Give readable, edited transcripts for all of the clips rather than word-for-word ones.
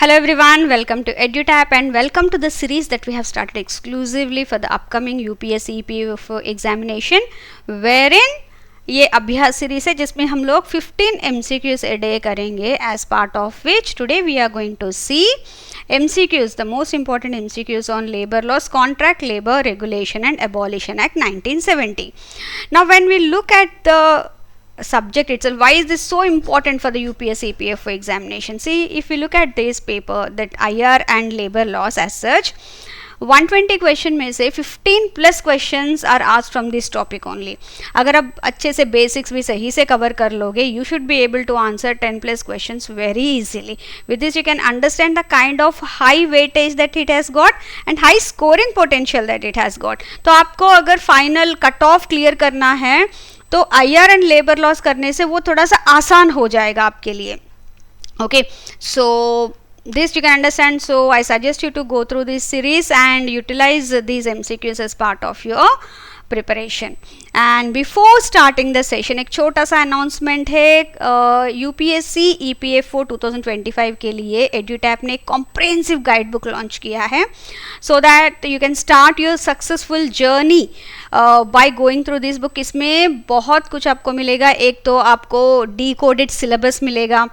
Hello everyone, welcome to EduTap and welcome to the series that we have started exclusively for the upcoming UPSC EPF examination, wherein ये अभ्यास series है जिसमें हम लोग 15 MCQs a day करेंगे, as part of which today we are going to see MCQs, the most important MCQs on labor laws, Contract Labor Regulation and Abolition Act 1970. Now when we look at the subject itself, why is this so important for the UPSC EPF examination? See, if you look at this paper, that IR and labor laws as such, 120 question में से 15 प्लस questions are asked from this topic only. अगर आप अच्छे से basics भी सही से कवर कर लोगे, you should be able to answer 10 plus questions very easily. With this you can understand the kind of high weightage that it has got and high scoring potential that it has got. तो आपको अगर final cut off clear करना है तो IR and labour laws करने से वो थोड़ा सा आसान हो जाएगा आपके लिए. Okay, so this you can understand. So I suggest you to go through this series and utilize these MCQs as part of your preparation. And before starting the session, एक छोटा सा announcement है. UPSC EPF 2025 के लिए EduTap ने एक comprehensive guidebook launch किया है, so that you can start your successful journey by going through this book. इसमें बहुत कुछ आपको मिलेगा. एक तो आपको decoded syllabus मिलेगा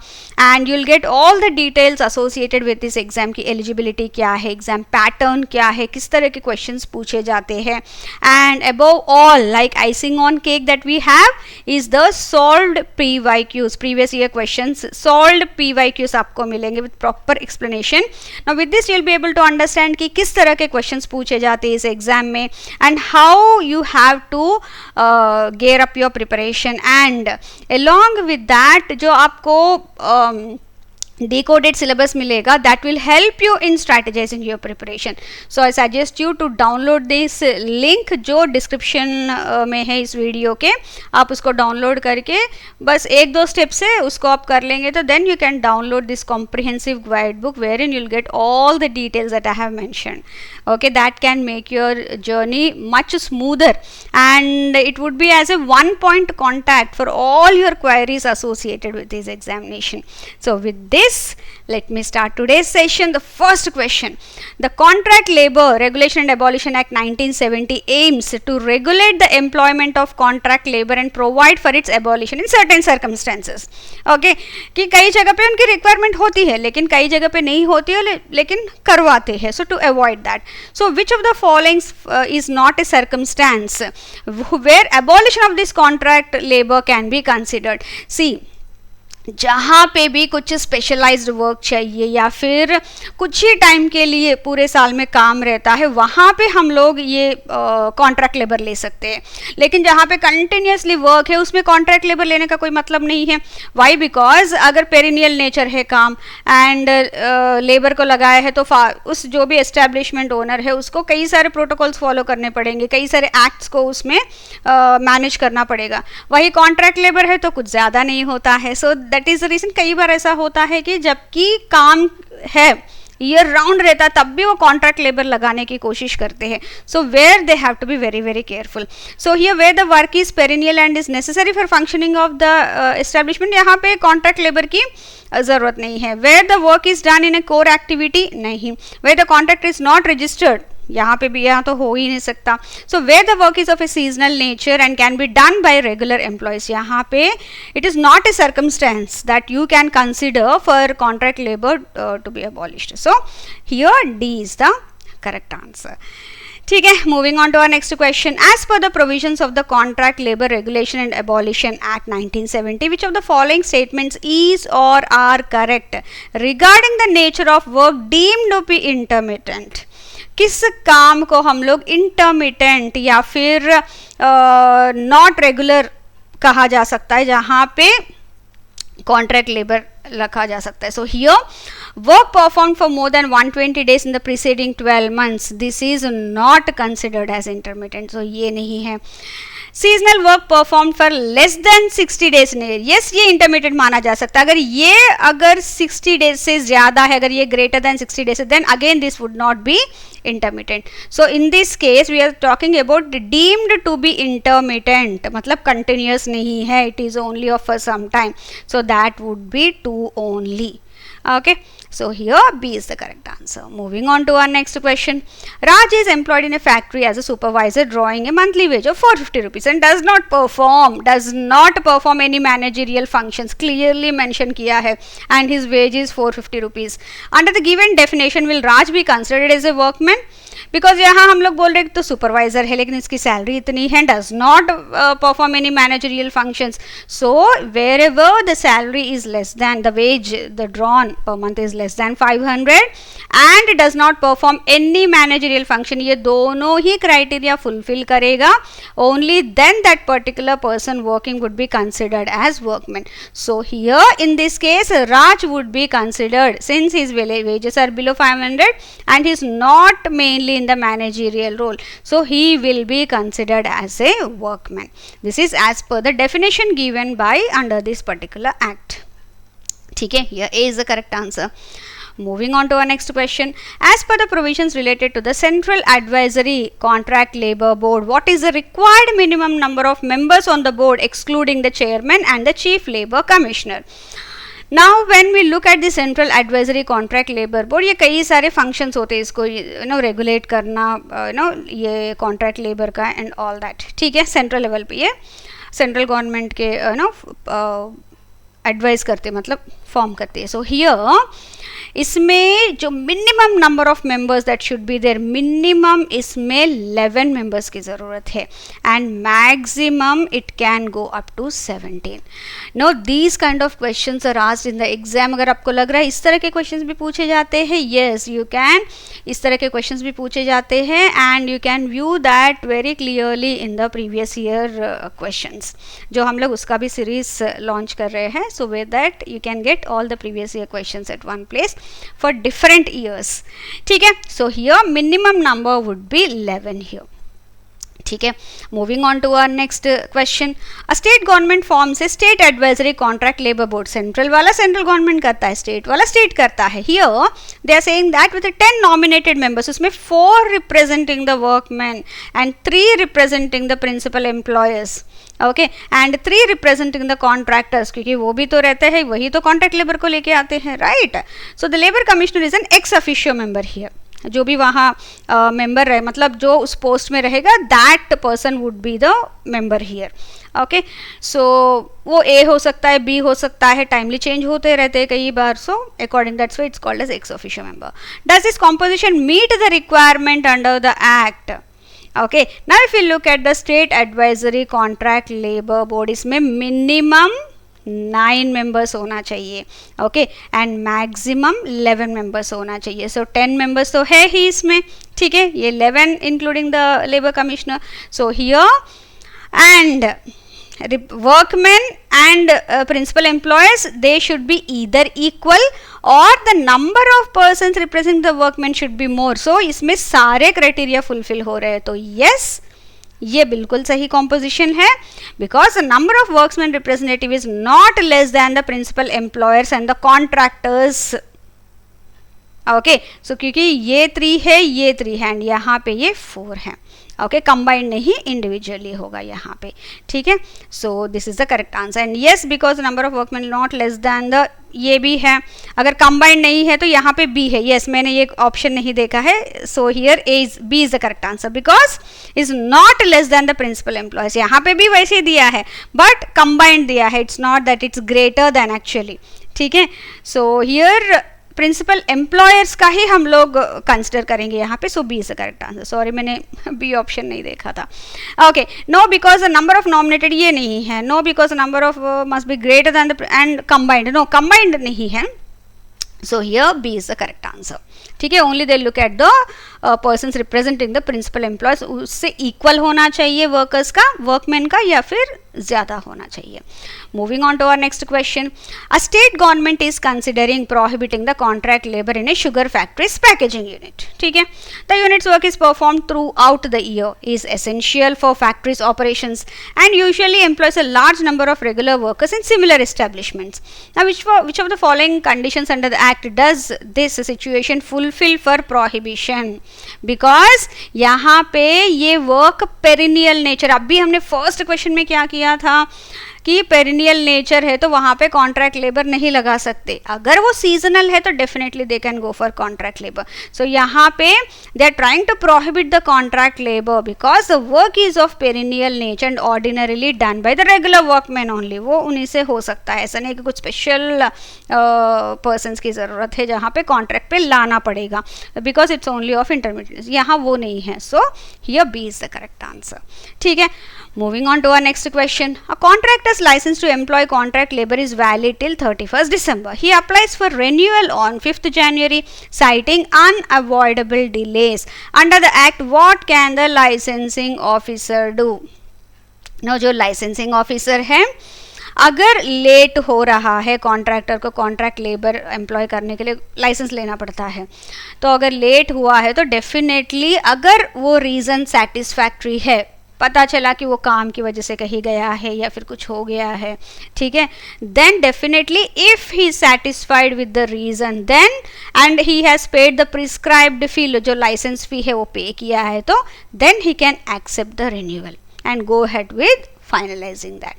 and you'll get all the details associated with this exam की eligibility क्या है, exam pattern क्या है, किस तरह के questions पूछे जाते हैं, and above all, like icing on cake that we have is the solved PYQs, previous year questions, solved PYQs आपको मिलेंगे with proper explanation. Now with this you'll be able to understand कि किस तरह के questions पूछे जाते हैं इस exam में and how you have to gear up your preparation. And along with that जो आपको decoded syllabus मिलेगा, that will help you in strategizing your preparation. So I suggest you to download this link जो description में है इस video के. आप उसको डाउनलोड करके बस एक दो स्टेप से उसको आप कर लेंगे तो then you can download this comprehensive guidebook wherein you'll get all the details that I have mentioned. Okay, that can make your journey much smoother and it would be as a one point contact for all your queries associated with this examination. So with this, let me start today's session. The first question: the Contract Labor Regulation and Abolition Act 1970 aims to regulate the employment of contract labor and provide for its abolition in certain circumstances. Okay, कि कई जगह पे उनकी requirement होती है लेकिन कई जगह पे नहीं होती है लेकिन करवाते हैं. So to avoid that, so which of the following is not a circumstance where abolition of this contract labor can be considered? See, जहाँ पे भी कुछ स्पेशलाइज्ड वर्क चाहिए या फिर कुछ ही टाइम के लिए पूरे साल में काम रहता है, वहाँ पे हम लोग ये कॉन्ट्रैक्ट लेबर ले सकते हैं. लेकिन जहाँ पे कंटिन्यूसली वर्क है उसमें कॉन्ट्रैक्ट लेबर लेने का कोई मतलब नहीं है. वाई? बिकॉज अगर पेरिनियल नेचर है काम एंड लेबर को लगाया है तो उस जो भी एस्टेब्लिशमेंट ओनर है उसको कई सारे प्रोटोकॉल्स फॉलो करने पड़ेंगे, कई सारे एक्ट्स को उसमें मैनेज करना पड़ेगा. वही कॉन्ट्रैक्ट लेबर है तो कुछ ज़्यादा नहीं होता है. So that is the reason कई बार ऐसा होता है कि जबकि काम है ईयर राउंड रहता है तब भी वो कॉन्ट्रैक्ट लेबर लगाने की कोशिश करते हैं. So where they have to be very very careful. So here where the work is perennial and is necessary for functioning of the establishment, यहाँ पे कॉन्ट्रैक्ट लेबर की ज़रूरत नहीं है. Where the work is done in a core activity, नहीं. Where the contract is not registered, यहाँ पे भी यहाँ तो हो ही नहीं सकता. So where the work is of a seasonal nature and can be done by regular employees, यहाँ पे it is not a circumstance that you can consider for contract labour to be abolished. So here D is the correct answer. ठीक है, moving on to our next question. As per the provisions of the contract labour regulation and abolition act 1970, which of the following statements is और are correct regarding the nature of work deemed to be intermittent? किस काम को हम लोग intermittent या फिर not regular कहा जा सकता है जहाँ पे कॉन्ट्रैक्ट लेबर रखा जा सकता है? So here work perform for more than 120 days in the preceding 12 months, this is not considered as intermittent. So ये नहीं है. Seasonal work perform for less than 60 days ने, यस ये इंटरमीडिएट माना जा सकता है. अगर 60 डेज से ज़्यादा है, अगर ये ग्रेटर देन 60 डेज है, then again this would not be intermittent. So in this case we are talking about deemed to be intermittent, मतलब continuous नहीं है, it is only of for some time. So that would be 2 only. Okay, so here B is the correct answer. Moving on to our next question. Raj is employed in a factory as a supervisor, drawing a monthly wage of 450 rupees and does not perform any managerial functions. Clearly mentioned kiya hai, and his wage is 450 rupees. Under the given definition, will Raj be considered as a workman? Because यहाँ हम लोग बोल रहे तो supervisor है लेकिन इसकी salary इतनी है, does not perform any managerial functions, so wherever the salary is less than the wage the drawn per month is less than 500 and does not perform any managerial function, ये दोनों ही criteria fulfil करेगा, only then that particular person working would be considered as workman. So here in this case Raj would be considered, since his wages are below 500 and he is not mainly in the managerial role, so he will be considered as a workman. This is as per the definition given by under this particular act. ठीक है, here A is the correct answer. Moving on to our next question. As per the provisions related to the Central Advisory Contract Labour Board, what is the required minimum number of members on the board excluding the chairman and the chief labour commissioner? Now when we look at the Central Advisory Contract Labour Board, ये कई सारे functions होते हैं इसको regulate करना, ये contract labour का and all that. ठीक है, सेंट्रल लेवल पे ये सेंट्रल गवर्नमेंट के एडवाइस करते, मतलब फॉर्म करते हैं. सो हियर इसमें जो minimum number of members that should be there, minimum इसमें 11 मेंबर्स की ज़रूरत है and maximum it can go up to 17. No these kind of questions are asked in the exam. अगर आपको लग रहा है इस तरह के क्वेश्चंस भी पूछे जाते हैं, येस यू कैन, इस तरह के क्वेश्चंस भी पूछे जाते हैं and you can view that very clearly in the previous year questions, जो हम लोग उसका भी सीरीज लॉन्च कर रहे हैं. So with that you can get all the previous year questions eight one place for different years. ठीक है, so here minimum number would be 11 here. ठीक है, moving on to our next question. A state government forms a state advisory contract labor board. Central वाला central government करता है, state वाला state करता है. Here they are saying that with the 10 nominated members, उसमें 4 representing the workmen and 3 representing the principal employers. Okay, and 3 representing the contractors, क्योंकि वो भी तो रहते हैं, वही तो कॉन्ट्रैक्ट लेबर को लेके आते हैं, right. So the labour commissioner is an x officio member here. जो भी वहाँ मेंबर रहे, मतलब जो उस पोस्ट में रहेगा, that person would be the member here. Okay, so वो ए हो सकता है, बी हो सकता है, टाइमली चेंज होते रहते हैं कई बार. So according that's why it's called as ex officio member. Does this composition meet the requirement under the act? Okay, now if you look at the state advisory contract labor board, इसमें minimum 9 members होना चाहिए, okay, and maximum 11 members होना चाहिए. So 10 members तो है ही इसमें, ठीक है, ये 11 including the labor commissioner. So here and workmen and principal employers, they should be either equal or the number of persons representing the workmen should be more. So इसमें सारे criteria fulfill हो रहे हैं, तो yes ये बिल्कुल सही composition है, because the number of workmen representative is not less than the principal employers and the contractors. Okay, so क्योंकि ये 3 है, ये 3 है एंड यहाँ पे ये 4 है. ओके, कंबाइंड नहीं, इंडिविजुअली होगा यहाँ पे. ठीक है, सो this is the correct answer. And yes, because number of workman not less than the, ये भी है. अगर कंबाइंड नहीं है तो यहाँ पे बी है. येस, मैंने ये ऑप्शन नहीं देखा है. So here B is the correct answer, because is not less than the principal employees. यहाँ पे भी वैसे ही दिया है बट कंबाइंड दिया है, it's not that it's greater than actually. ठीक है, सो हियर प्रिंसिपल एम्प्लॉयर्स का ही हम लोग कंसिडर करेंगे यहाँ पे. So B is the correct answer. Sorry, मैंने बी ऑप्शन नहीं देखा था. Okay, no because number of nominated, ये नहीं है. No because number of must be greater than the and combined, no combined नहीं है. So here B is the correct answer. ठीक है, only they look at the persons representing the principal employees, उससे equal होना चाहिए workers का, workman का, या फिर ज़्यादा होना चाहिए. Moving on to our next question. A state government is considering prohibiting the contract labor in a sugar factory's packaging unit. ठीक है, the unit's work is performed throughout the year, is essential for factory's operations and usually employs a large number of regular workers in similar establishments. Now which of the following conditions under the act does this situation fulfill for prohibition? Because यहाँ पे ये work perennial nature, अभी हमने first question में क्या किया था, कि पेरिनियल नेचर है तो वहाँ पे कॉन्ट्रैक्ट लेबर नहीं लगा सकते. अगर वो सीजनल है तो definitely they can go for contract labour. So यहाँ पे they are trying to prohibit the contract labour because the work is of perennial nature and ordinarily done by the regular workman only. वो उन्हीं से हो सकता है, ऐसा नहीं कि कुछ स्पेशल पर्सन्स की ज़रूरत है जहाँ पे कॉन्ट्रैक्ट पे लाना पड़ेगा, because it's only of intermediate. यहाँ वो नहीं है. So here B is the correct answer. ठीक है. Moving on to our next question. A contractor's license to employ contract labor is valid till 31st December. He applies for renewal on 5th January, citing unavoidable delays. Under the Act, what can the licensing officer do? Now, जो licensing officer है, अगर late हो रहा है contractor को contract labour employ करने के लिए लाइसेंस लेना पड़ता है, तो अगर लेट हुआ है तो डेफिनेटली अगर वो रीज़न सेटिस्फैक्ट्री है, पता चला कि वो काम की वजह से कहीं गया है या फिर कुछ हो गया है, ठीक है, then definitely if he satisfied with the reason then and he has paid the prescribed fee, जो लाइसेंस फी है वो पे किया है, तो then he can accept the renewal and go ahead with finalising that.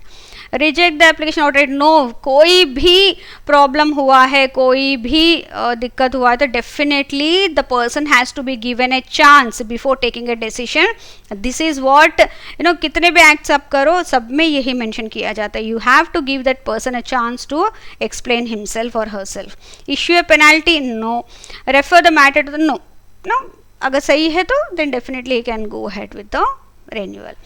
Reject the application outright, no. कोई भी problem हुआ है, कोई भी दिक्कत हुआ है तो definitely the person has to be given a chance before taking a decision. This is what कितने भी एक्ट्स आप करो सब में यही मेंशन किया जाता है. You have to give that person a chance to explain himself और herself. Issue a penalty, no. Refer the matter to, no. अगर सही है तो then definitely you can go ahead with the renewal.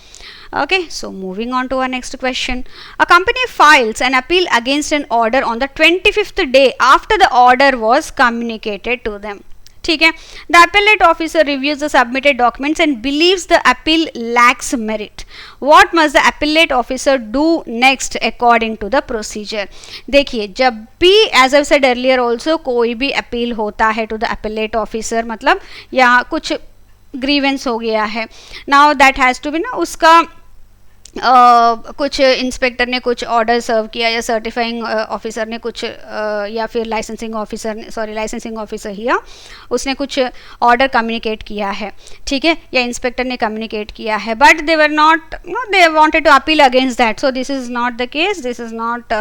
Okay, so moving on to our next question. A company files an appeal against an order on the 25th day after the order was communicated to them. ठीक है. The appellate officer reviews the submitted documents and believes the appeal lacks merit. What must the appellate officer do next according to the procedure? देखिए, जब भी as I said earlier also कोई भी appeal होता है to the appellate officer, मतलब यहाँ कुछ ग्रीवेंस हो गया है, now that has to be ना उसका कुछ इंस्पेक्टर ने कुछ ऑर्डर सर्व किया या सर्टिफाइंग ऑफिसर ने कुछ या फिर लाइसेंसिंग ऑफिसर हिया उसने कुछ ऑर्डर कम्युनिकेट किया है, ठीक है, या इंस्पेक्टर ने कम्युनिकेट किया है, but they were not they wanted to appeal against that. So this is not the case, this is not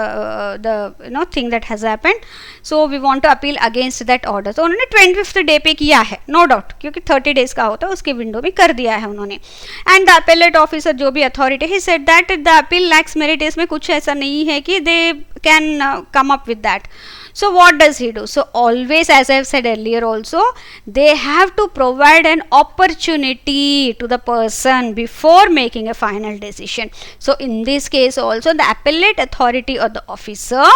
the thing that has happened. So we want to appeal against that order. तो उन्होंने 25th day पे किया है, no doubt, क्योंकि 30 days का होता है, उसके विंडो में कर दिया है उन्होंने. एंड द अपेलेट ऑफिसर जो भी authority said that the appeal lacks merit, इसमें कुछ ऐसा नहीं है कि they can come up with that. So what does he do? So always, as I have said earlier also, they have to provide an opportunity to the person before making a final decision. So in this case also, the appellate authority or the officer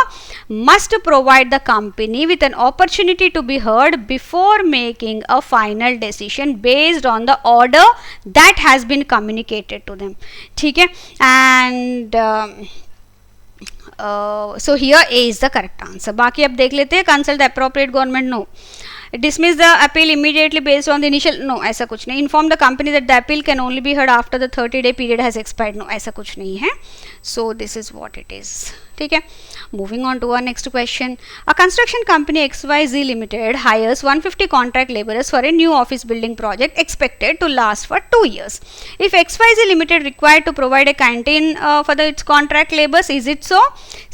must provide the company with an opportunity to be heard before making a final decision based on the order that has been communicated to them. ठीक है. And so here A is the correct answer. बाकी अब देख लेते हैं. Consult the appropriate government, no. Dismiss the appeal immediately based on the initial, no, ऐसा कुछ नहीं. Inform the company that the appeal can only be heard after the 30-day period has expired, no, ऐसा कुछ नहीं है. So this is what it is. ठीक है. Moving on to our next question. A construction company XYZ Limited hires 150 contract laborers for a new office building project expected to last for 2 years. If XYZ Limited required to provide a canteen for its contract laborers, is it so?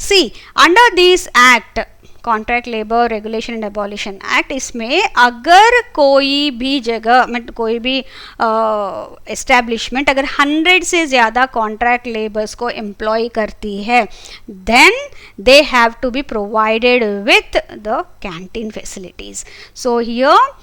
See, under this act, contract labour regulation and abolition act, इसमें अगर कोई भी जगह मतलब कोई भी establishment अगर 100 से ज़्यादा कॉन्ट्रैक्ट लेबर्स को एम्प्लॉय करती है, then they have to be provided with the canteen facilities. So here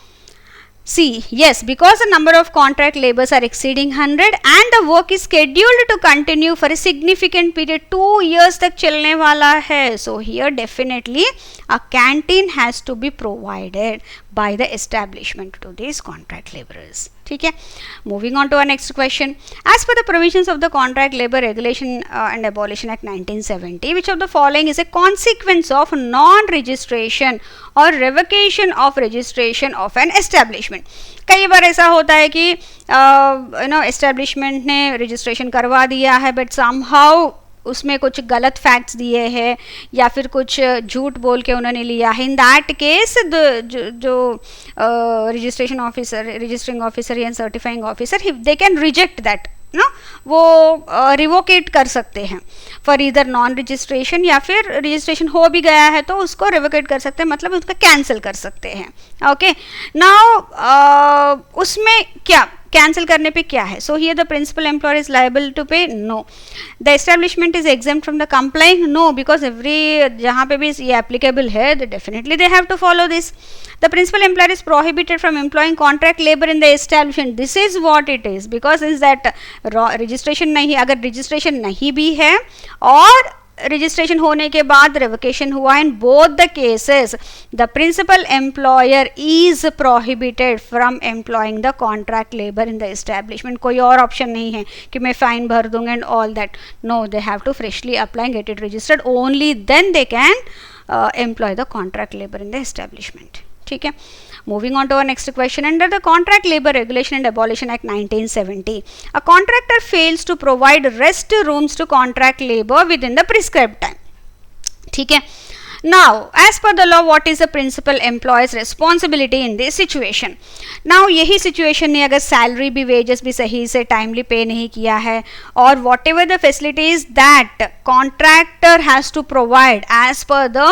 See, yes, because the number of contract laborers are exceeding 100 and the work is scheduled to continue for a significant period, 2 years तक चलने वाला है. So here definitely a canteen has to be provided by the establishment to these contract laborers. ठीक है. Moving on to our next question. As per the provisions of the Contract Labor Regulation and Abolition Act 1970, which of the following is a consequence of non-registration or revocation of registration of an establishment? कई बार ऐसा होता है कि establishment ने registration करवा दिया है बट समहाउ उसमें कुछ गलत फैक्ट्स दिए हैं या फिर कुछ झूठ बोल के उन्होंने लिया है. इन दैट केस जो रजिस्ट्रेशन ऑफिसर, रजिस्टरिंग ऑफिसर या certifying officer, they can reject that ना वो रिवोकेट कर सकते हैं फॉर इधर नॉन रजिस्ट्रेशन, या फिर रजिस्ट्रेशन हो भी गया है तो उसको रिवोकेट कर सकते हैं, मतलब उसका कैंसिल कर सकते हैं. ओके, नाउ उसमें क्या कैंसिल करने पे क्या है? So here the principal employer is liable to pay, no. The establishment is exempt from the complying, no, because every जहाँ पे भी ये एप्लीकेबल है definitely they have to follow this. The principal employer is prohibited from employing contract labor in the establishment. This is what it is, because is that registration नहीं, अगर registration नहीं भी है और रजिस्ट्रेशन होने के बाद रिवोकेशन हुआ, in both the cases the principal employer is prohibited from employing the contract labour in the establishment. कोई और ऑप्शन नहीं है कि मैं फाइन भर दूंगा and all that. No, they have to freshly apply, get it registered, only then they can employ the contract labour in the establishment. ठीक है, moving on to our next question. Under the Contract Labor Regulation and Abolition Act 1970, a contractor fails to provide rest rooms to contract labor within the prescribed time. ठीक है, now as per the law what is the principal employer's responsibility in this situation? now यही situation नहीं, अगर salary भी wages भी सही से timely pay नहीं किया है, और whatever the facilities that contractor has to provide as per the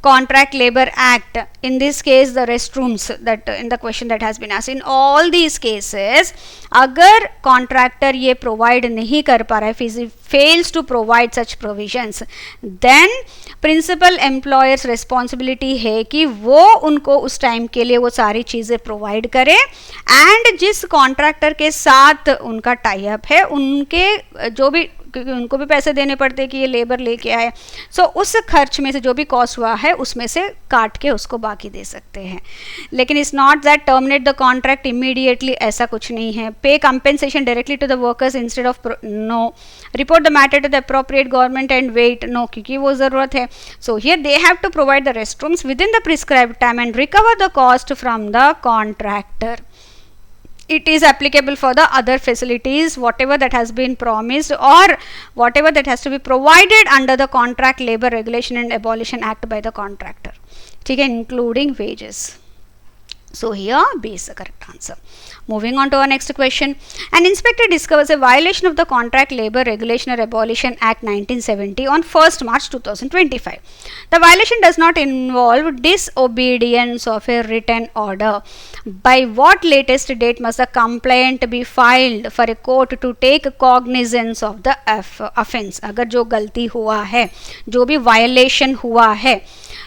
Contract Labor Act, in this case the restrooms that in the question that has been asked, in all these cases अगर contractor ये provide नहीं कर पा रहा है, fails to provide such provisions, then principal employer's responsibility है कि वो उनको उस टाइम के लिए वो सारी चीज़ें प्रोवाइड करे, एंड जिस कॉन्ट्रैक्टर के साथ उनका टाई अप है उनके जो भी, क्योंकि उनको भी पैसे देने पड़ते हैं कि ये लेबर लेके आए, सो उस खर्च में से जो भी कॉस्ट हुआ है उसमें से काट के उसको बाकी दे सकते हैं. लेकिन it's not that terminate the contract immediately, ऐसा कुछ नहीं है. Pay compensation directly to the workers instead of, no. Report the matter to the appropriate government and wait, no, क्योंकि वो ज़रूरत है. So here they have to provide the rest rooms within the prescribed time and recover the cost from the contractor. It is applicable for the other facilities, whatever that has been promised or whatever that has to be provided under the Contract Labor Regulation and Abolition Act by the contractor, ठीक है, including wages. So here B is the correct answer. Moving on to our next question. An inspector discovers a violation of the Contract Labor Regulation or Abolition Act 1970 on 1st March 2025. The violation does not involve disobedience of a written order. By what latest date must the complaint be filed for a court to take cognizance of the offence? अगर जो गलती हुआ है, जो भी violation हुआ है,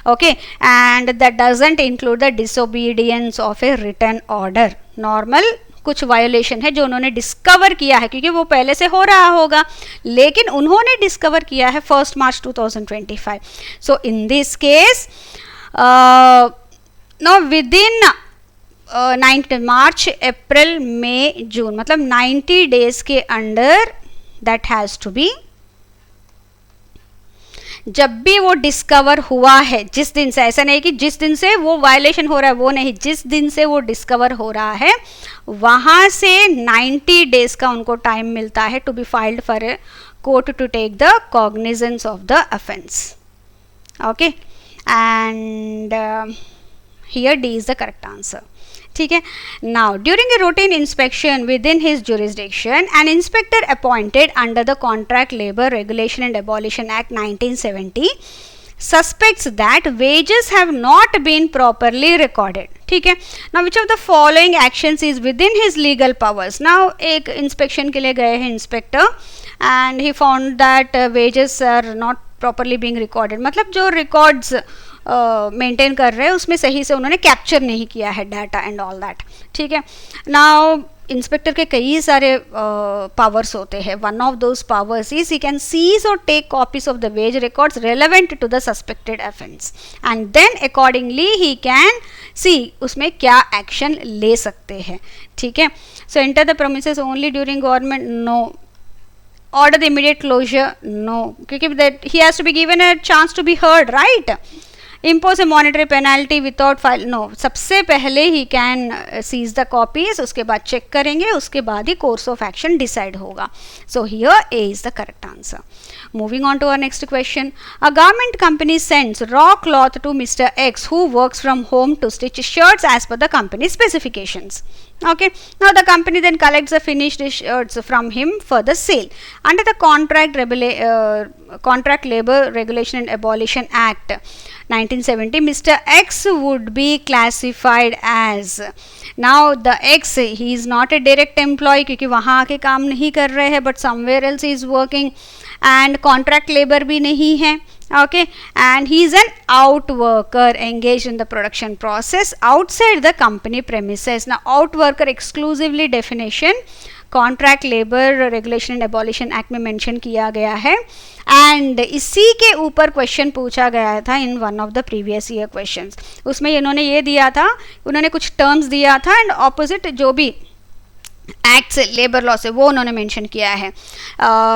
okay, and that doesn't include the disobedience of a written order. Normal कुछ वायोलेशन है जो उन्होंने डिस्कवर किया है, क्योंकि वो पहले से हो रहा होगा, लेकिन उन्होंने डिस्कवर किया है 1 March 2025. So in this case no within 9 March April May June, मतलब 90 डेज के under that has to be, जब भी वो डिस्कवर हुआ है, जिस दिन से, ऐसा नहीं कि जिस दिन से वो वायलेशन हो रहा है वो नहीं, जिस दिन से वो डिस्कवर हो रहा है वहाँ से 90 डेज का उनको टाइम मिलता है to be filed for a court to take the cognizance of the offence. Okay, and here D is the correct answer. ठीक है, now during a routine inspection within his jurisdiction, an inspector appointed under the contract labour regulation and abolition act 1970 suspects that wages have not been properly recorded. ठीक है, now which of the following actions is within his legal powers? now एक inspection के लिए गए हैं inspector and he found that wages are not properly being recorded, मतलब जो records maintain कर रहे हैं उसमें सही से उन्होंने कैप्चर नहीं किया है डाटा एंड ऑल दैट. ठीक है, नाउ इंस्पेक्टर के कई सारे पावर्स होते हैं. One of those powers is he can seize और take copies of the wage records relevant to the suspected offence and then accordingly he can see उसमें क्या एक्शन ले सकते हैं. ठीक है, so enter the premises only during government, no. order the immediate closure, no, क्योंकि that he has to be given a chance to be heard, right? impose a monetary penalty without file, no, सबसे पहले ही can seize the copies, उसके बाद check करेंगे, उसके बाद ही course of action decide होगा. So here A is the correct answer. Moving on to our next question. A garment company sends raw cloth to Mr. X who works from home to stitch shirts as per the company specifications. Okay, now the company then collects the finished shirts from him for the sale. Under the Contract Labor Regulation and Abolition Act 1970, Mr. X would be classified as, now the X, he is not a direct employee क्योंकि वहाँ आके काम नहीं कर रहे हैं, but somewhere else he is working, and contract labor भी नहीं है. Okay, and he is an out worker engaged in the production process outside the company premises. Now out worker exclusively definition contract labour regulation and abolition act में mention किया गया है, and इसी के ऊपर क्वेश्चन पूछा गया था in one of the previous year questions. उसमें इन्होंने ये दिया था, उन्होंने कुछ टर्म्स दिया था एंड ऑपोजिट जो भी एक्ट से, लेबर लॉ से, वो उन्होंने मेंशन किया है.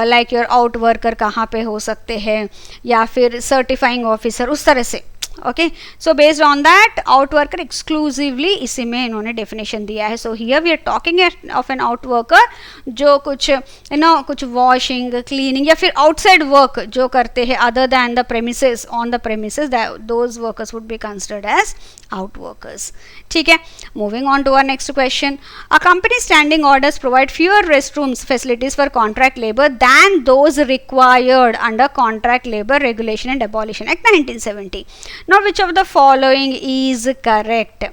लाइक योर आउट वर्कर कहाँ पे हो सकते हैं, या फिर सर्टिफाइंग ऑफिसर, उस तरह से. Okay, so based on that out worker exclusively इसी में इन्होंने डेफिनेशन दिया है. So here we are talking of an out worker जो कुछ कुछ वॉशिंग, क्लीनिंग या फिर आउटसाइड वर्क जो करते हैं other than the premises, on the premises, those workers would be considered as out workers. ठीक है, moving on to our next question. A company standing orders provide fewer rest rooms facilities for contract labour than those required under contract labour regulation and abolition act 1970. Now which of the following is correct?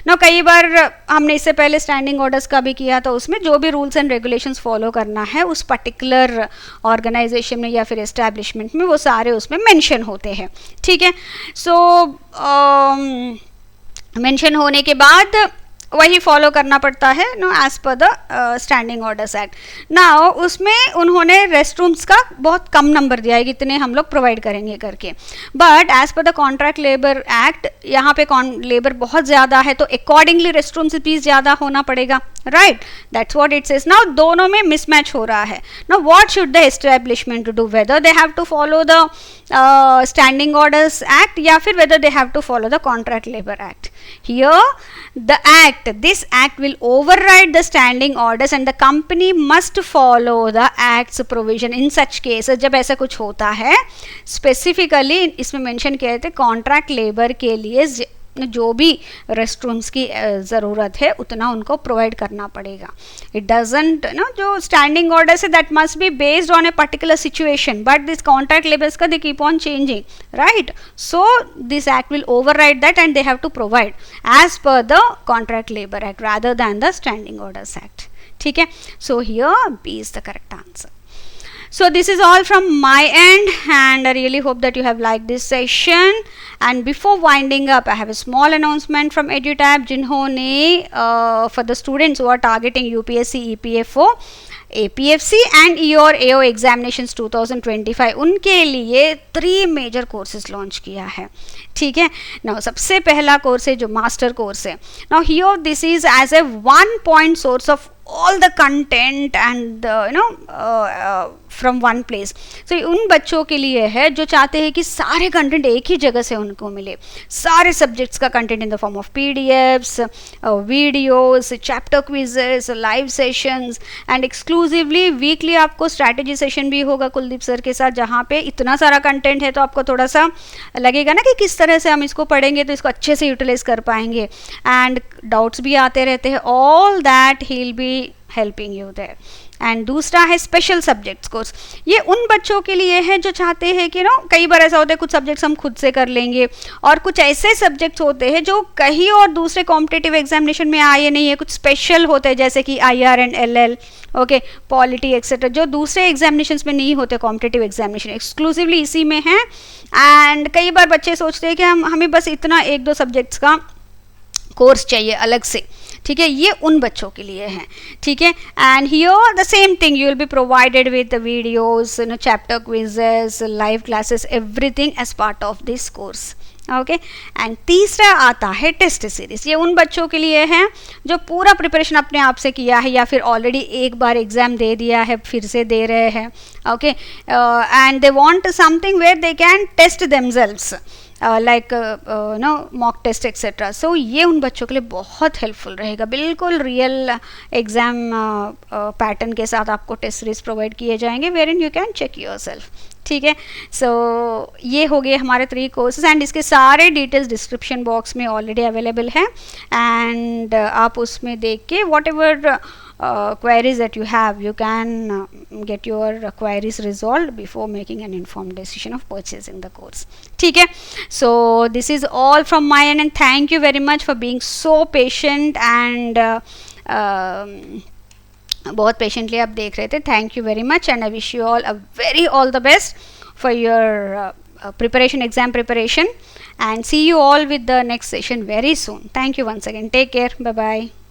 Now कई बार हमने इससे पहले standing orders का भी किया, तो उसमें जो भी रूल्स एंड रेगुलेशंस फॉलो करना है उस पर्टिकुलर ऑर्गेनाइजेशन में या फिर एस्टैब्लिशमेंट में, वो सारे उसमें मेंशन होते हैं. ठीक है, सो मेंशन होने के बाद वही फॉलो करना पड़ता है, no, as per the standing orders act. Now उसमें उन्होंने रेस्ट रूम्स का बहुत कम नंबर दिया है, कितने हम लोग प्रोवाइड करेंगे करके, but as per the contract labour act यहाँ पे लेबर बहुत ज़्यादा है, तो अकॉर्डिंगली रेस्ट रूम्स भी ज़्यादा होना पड़ेगा. Right, that's what it says. Now दोनों में मिसमैच हो रहा है. Now what should the establishment do, whether they have to follow the standing orders act या फिर whether they have to follow the contract labour act. Here this act will override the standing orders and the company must follow the act's provision in such cases. जब ऐसा कुछ होता है, specifically इसमें mention किए थे कॉन्ट्रैक्ट लेबर के लिए जो भी रेस्ट रूम्स की ज़रूरत है उतना उनको प्रोवाइड करना पड़ेगा. इट डजेंट जो स्टैंडिंग ऑर्डर है that must be based on a particular situation, but this contract labours का they keep on changing. Right, so this act will override that and they have to provide as per the contract labour act rather than the standing orders act. ठीक है, so here B is the correct answer. So this is all from my end, and I really hope that you have liked this session. And before winding up, I have a small announcement from EduTap, जिन्होंने for the students who are targeting UPSC, EPFO, APFC and your AO examinations 2025, उनके लिए 3 major courses launch किया है. ठीक है, now सबसे पहला course है जो मास्टर कोर्स है. Now here this is as a 1 point source of all the content and from one place. So उन बच्चों के लिए है जो चाहते हैं कि सारे कंटेंट एक ही जगह से उनको मिले, सारे सब्जेक्ट्स का content in the form of PDFs, videos, chapter quizzes, live sessions, and exclusively weekly आपको स्ट्रैटेजी सेशन भी होगा कुलदीप सर के साथ, जहाँ पे इतना सारा कंटेंट है तो आपको थोड़ा सा लगेगा ना कि किस तरह से हम इसको पढ़ेंगे तो इसको अच्छे से यूटिलाइज कर पाएंगे, एंड डाउट्स भी आते रहते हैं. All that he will be helping you there. And दूसरा है स्पेशल सब्जेक्ट्स कोर्स. ये उन बच्चों के लिए है जो चाहते हैं कि कई बार ऐसा होता है कुछ सब्जेक्ट्स हम खुद से कर लेंगे, और कुछ ऐसे सब्जेक्ट्स होते हैं जो कहीं और दूसरे कॉम्पिटिटिव एग्जामिनेशन में आए नहीं है, कुछ स्पेशल होते हैं जैसे कि IR and LL, okay, polity etcetera, जो दूसरे एग्जामिनेशंस में नहीं होते कॉम्पिटिटिव एग्जामिनेशन, एक्सक्लूसिवली इसी में है. एंड कई बार बच्चे सोचते हैं कि हमें बस इतना 1-2 सब्जेक्ट्स का कोर्स चाहिए अलग से. ठीक है, ये उन बच्चों के लिए है. ठीक है, and here the same thing, you will be provided with videos, chapter quizzes, live classes, everything as part of this course. Okay, and तीसरा आता है टेस्ट सीरीज. ये उन बच्चों के लिए है जो पूरा प्रिपरेशन अपने आप से किया है या फिर ऑलरेडी एक बार एग्जाम दे दिया है, फिर से दे रहे हैं. Okay, and they want something where they can test themselves. Like no mock test etcetera. So ये उन बच्चों के लिए बहुत हेल्पफुल रहेगा. बिल्कुल रियल एग्ज़ाम पैटर्न के साथ आपको टेस्ट सीरीज प्रोवाइड किए जाएंगे wherein you can check yourself. ठीक है. सो ये हो गए हमारे 3 कोर्सेज एंड इसके सारे डिटेल्स डिस्क्रिप्शन बॉक्स में ऑलरेडी अवेलेबल है. एंड आप उसमें देख के what ever queries that you have, you can get your queries resolved before making an informed decision of purchasing the course. ठीक है. So this is all from my end and thank you very much for being so patient and बहुत patiently आप देख रहे थे. Thank you very much and I wish you all a very all the best for your preparation, exam preparation, and see you all with the next session very soon. Thank you once again. Take care. Bye bye.